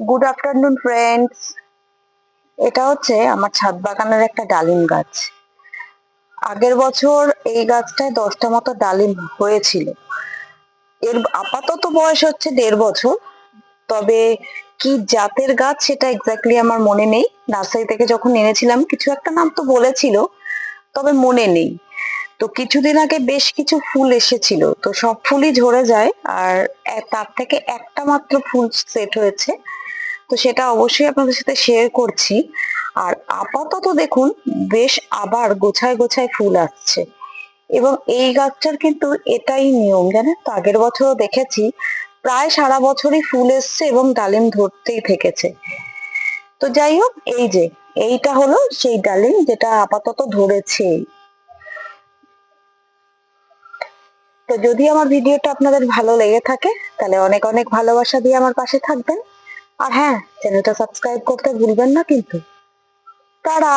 Good afternoon friends. এটা হচ্ছে আমার ছাদ বাগানের একটা ডালিম গাছ। আগের বছর এই গাছটায় 10টা মতো ডালিম হয়েছিল। এর আপাতত বয়স হচ্ছে 1.5 বছর। তবে কি জাতের গাছ সেটা এক্স্যাক্টলি আমার মনে নেই। নার্সারি থেকে যখন এনেছিলাম কিছু একটা নাম তো বলেছিল, তবে মনে নেই। তো কিছুদিন আগে বেশ কিছু ফুল এসেছিল, তো সব ফুলই ঝরে যায়। আর তার থেকে একটা মাত্র ফুল সেট হয়েছে, তো সেটা অবশ্যই আপনাদের সাথে শেয়ার করছি। আর আপাতত দেখুন বেশ আবার গোছায় গোছায় ফুল আসছে। এবং এই গাছটার কিন্তু এটাই নিয়ম, জানেন তো, আগের বছরও দেখেছি প্রায় সারা বছরই ফুল এসছে এবং ডালিম ধরতেই থেকেছে। তো যাই হোক, এই যে এইটা হলো সেই ডালিম যেটা আপাতত ধরেছে। তো যদি আমার ভিডিওটা আপনাদের ভালো লেগে থাকে তাহলে অনেক অনেক ভালোবাসা দিয়ে আমার পাশে থাকবেন। আর হ্যাঁ, চ্যানেলটা সাবস্ক্রাইব করতে ভুলবেন না কিন্তু। টাটা।